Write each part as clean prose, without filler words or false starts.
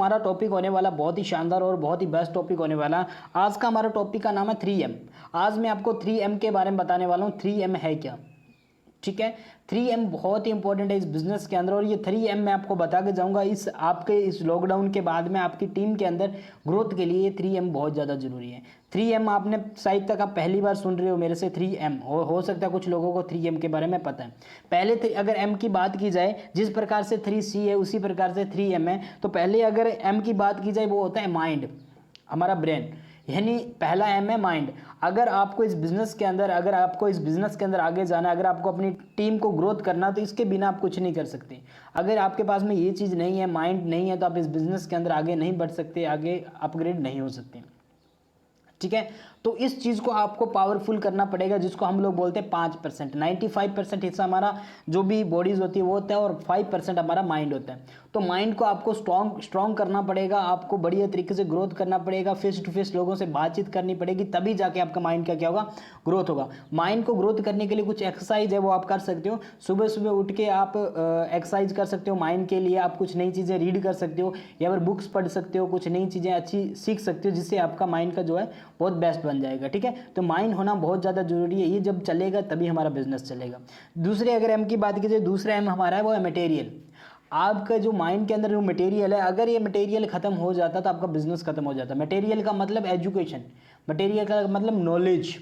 हमारा टॉपिक होने वाला बहुत ही शानदार और बहुत ही बेस्ट टॉपिक होने वाला। आज का हमारा टॉपिक का नाम है 3M। आज मैं आपको 3M के बारे में बताने वाला हूँ। 3M है क्या, ठीक है। 3M बहुत ही इंपॉर्टेंट है इस बिजनेस के अंदर, और ये 3M मैं आपको बता के जाऊंगा इस लॉकडाउन के बाद में आपकी टीम के अंदर ग्रोथ के लिए 3M बहुत ज़्यादा जरूरी है। 3M आपने शायद तक आप पहली बार सुन रहे हो मेरे से 3M, हो सकता है कुछ लोगों को 3M के बारे में पता है। पहले अगर M की बात की जाए, जिस प्रकार से 3C है उसी प्रकार से 3M है, तो पहले अगर M की बात की जाए वो होता है माइंड, हमारा ब्रेन, यानी पहला M है माइंड। अगर आपको इस बिजनेस के अंदर आगे जाना, अगर आपको अपनी टीम को ग्रोथ करना, तो इसके बिना आप कुछ नहीं कर सकते। अगर आपके पास में ये चीज़ नहीं है, माइंड नहीं है, तो आप इस बिजनेस के अंदर आगे नहीं बढ़ सकते, आगे अपग्रेड नहीं हो सकते, ठीक है। तो इस चीज़ को आपको पावरफुल करना पड़ेगा, जिसको हम लोग बोलते हैं 5%। 95% हिस्सा हमारा जो भी बॉडीज होती है वो होता है, और 5% हमारा माइंड होता है। तो माइंड को आपको स्ट्रॉन्ग करना पड़ेगा, आपको बढ़िया तरीके से ग्रोथ करना पड़ेगा, फेस टू फेस लोगों से बातचीत करनी पड़ेगी, तभी जाके आपका माइंड का क्या होगा, ग्रोथ होगा। माइंड को ग्रोथ करने के लिए कुछ एक्सरसाइज है वो आप कर सकते हो। सुबह सुबह उठ के आप एक्सरसाइज कर सकते हो माइंड के लिए। आप कुछ नई चीज़ें रीड कर सकते हो, या फिर बुक्स पढ़ सकते हो, कुछ नई चीज़ें अच्छी सीख सकते हो, जिससे आपका माइंड का जो है बहुत बेस्ट बन जाएगा, ठीक है। तो माइंड होना बहुत ज़्यादा जरूरी है, ये जब चलेगा तभी हमारा बिजनेस चलेगा। दूसरे अगर M की बात की जाए, दूसरा M हमारा है वो है मटेरियल। आपका जो माइंड के अंदर जो मटेरियल है, अगर ये मटेरियल खत्म हो जाता तो आपका बिजनेस खत्म हो जाता। मटेरियल का मतलब एजुकेशन, मटेरियल का मतलब नॉलेज।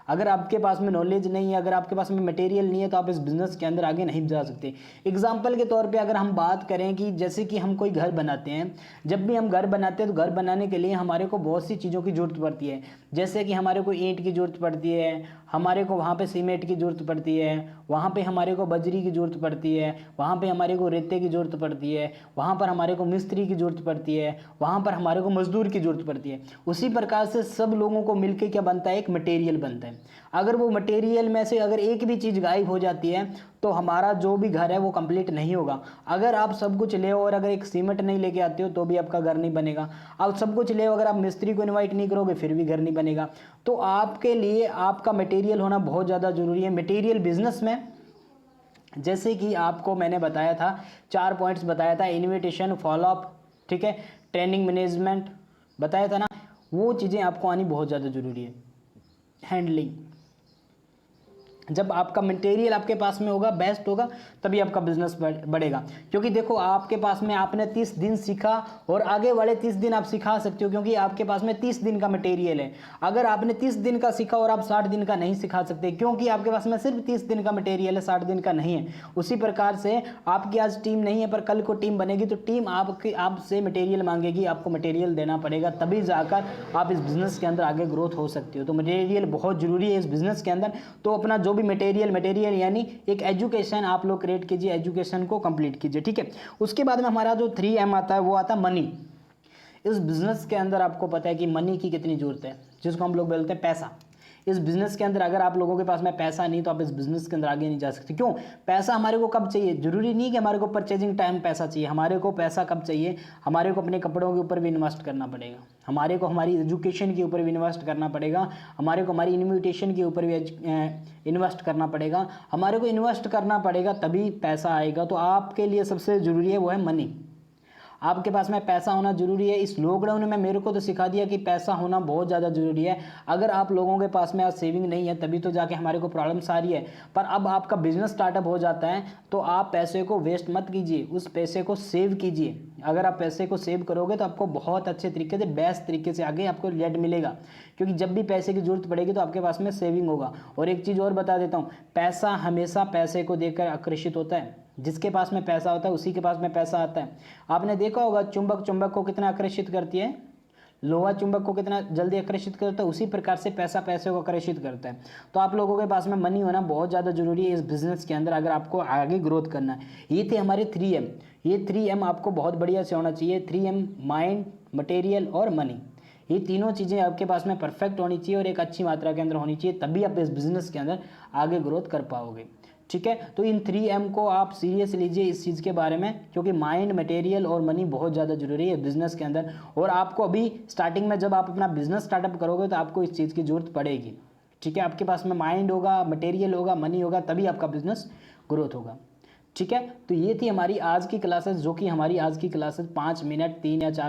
अगर आपके पास में नॉलेज नहीं है, अगर आपके पास में मटेरियल नहीं है, तो आप इस बिज़नेस के अंदर आगे नहीं जा सकते। एग्जाम्पल के तौर पे अगर हम बात करें कि जैसे कि हम कोई घर बनाते हैं, जब भी हम घर बनाते हैं तो घर बनाने के लिए हमारे को बहुत सी चीज़ों की ज़रूरत पड़ती है। जैसे कि हमारे को ईंट की ज़रूरत पड़ती है, हमारे को वहाँ पे सीमेंट की ज़रूरत पड़ती है, वहाँ पे हमारे को बजरी की ज़रूरत पड़ती है, वहाँ पे हमारे को रेते की ज़रूरत पड़ती है, वहाँ पर हमारे को मिस्त्री की ज़रूरत पड़ती है, वहाँ पर हमारे को मजदूर की ज़रूरत पड़ती है। उसी प्रकार से सब लोगों को मिलकर क्या बनता है, एक मटेरियल बनता है। अगर वो मटेरियल में से अगर एक भी चीज़ गायब हो जाती है, तो हमारा जो भी घर है वो कंप्लीट नहीं होगा। अगर आप सब कुछ ले और अगर एक सीमेंट नहीं लेके आते हो तो भी आपका घर नहीं बनेगा। आप सब कुछ ले, अगर आप मिस्त्री को इनवाइट नहीं करोगे फिर भी घर नहीं बनेगा। तो आपके लिए आपका मटेरियल होना बहुत ज़्यादा ज़रूरी है। मटेरियल बिजनेस में जैसे कि आपको मैंने बताया था, 4 पॉइंट्स बताया था, इन्विटेशन, फॉलोअप, ठीक है, ट्रेनिंग, मैनेजमेंट बताया था ना, वो चीज़ें आपको आनी बहुत ज़्यादा ज़रूरी है। हैंडलिंग, जब आपका मटेरियल आपके पास में होगा, बेस्ट होगा, तभी आपका बिजनेस बढ़ेगा। क्योंकि देखो आपके पास में आपने 30 दिन सीखा और आगे वाले 30 दिन आप सिखा सकते हो, क्योंकि आपके पास में 30 दिन का मटेरियल है। अगर आपने 30 दिन का सीखा और आप 60 दिन का नहीं सिखा सकते, क्योंकि आपके पास में सिर्फ 30 दिन का मटेरियल है, 60 दिन का नहीं है। उसी प्रकार से आपकी आज टीम नहीं है, पर कल को टीम बनेगी, तो टीम आपसे मटेरियल मांगेगी, आपको मटेरियल देना पड़ेगा, तभी जाकर आप इस बिजनेस के अंदर आगे ग्रोथ हो सकती हो। तो मटेरियल बहुत ज़रूरी है इस बिजनेस के अंदर। तो अपना जो भी मटेरियल यानी एक एजुकेशन आप लोग क्रिएट कीजिए, एजुकेशन को कंप्लीट कीजिए, ठीक है। उसके बाद में हमारा जो 3M आता है वो आता है मनी। इस बिजनेस के अंदर आपको पता है कि मनी की कितनी जरूरत है, जिसको हम लोग बोलते हैं पैसा। इस बिजनेस के अंदर अगर आप लोगों के पास में पैसा नहीं, तो आप इस बिजनेस के अंदर आगे नहीं जा सकते। क्यों? पैसा हमारे को कब चाहिए? जरूरी नहीं कि हमारे को परचेजिंग टाइम पैसा चाहिए। हमारे को पैसा कब चाहिए? हमारे को अपने कपड़ों के ऊपर भी इन्वेस्ट करना पड़ेगा, हमारे को हमारी एजुकेशन के ऊपर भी इन्वेस्ट करना पड़ेगा, हमारे को हमारी इन्विटेशन के ऊपर भी इन्वेस्ट करना पड़ेगा, हमारे को इन्वेस्ट करना पड़ेगा, तभी पैसा आएगा। तो आपके लिए सबसे ज़रूरी है वो है मनी। आपके पास में पैसा होना जरूरी है। इस लॉकडाउन में मेरे को तो सिखा दिया कि पैसा होना बहुत ज़्यादा जरूरी है। अगर आप लोगों के पास में आज सेविंग नहीं है, तभी तो जाके हमारे को प्रॉब्लम्स आ रही है। पर अब आपका बिजनेस स्टार्टअप हो जाता है, तो आप पैसे को वेस्ट मत कीजिए, उस पैसे को सेव कीजिए। अगर आप पैसे को सेव करोगे तो आपको बहुत अच्छे तरीके से, बेस्ट तरीके से आगे आपको रिजल्ट मिलेगा। क्योंकि जब भी पैसे की जरूरत पड़ेगी तो आपके पास में सेविंग होगा। और एक चीज़ और बता देता हूँ, पैसा हमेशा पैसे को देखकर आकर्षित होता है। जिसके पास में पैसा होता है उसी के पास में पैसा आता है। आपने देखा होगा चुंबक को कितना आकर्षित करती है, लोहा चुंबक को कितना जल्दी आकर्षित करता है, उसी प्रकार से पैसा पैसे को आकर्षित करता है। तो आप लोगों के पास में मनी होना बहुत ज़्यादा जरूरी है इस बिजनेस के अंदर, अगर आपको आगे ग्रोथ करना है। ये थे हमारे 3M। ये 3M आपको बहुत बढ़िया से होना चाहिए। 3M माइंड, मटेरियल और मनी, ये तीनों चीज़ें आपके पास में परफेक्ट होनी चाहिए और एक अच्छी मात्रा के अंदर होनी चाहिए, तभी आप इस बिजनेस के अंदर आगे ग्रोथ कर पाओगे, ठीक है। तो इन 3M को आप सीरियस लीजिए इस चीज़ के बारे में, क्योंकि माइंड, मटेरियल और मनी बहुत ज़्यादा जरूरी है बिजनेस के अंदर। और आपको अभी स्टार्टिंग में जब आप अपना बिजनेस स्टार्टअप करोगे तो आपको इस चीज़ की जरूरत पड़ेगी, ठीक है। आपके पास में माइंड होगा, मटेरियल होगा, मनी होगा, तभी आपका बिजनेस ग्रोथ होगा, ठीक है। तो ये थी हमारी आज की क्लासेस, जो कि हमारी आज की क्लासेस 5 मिनट 3 या 4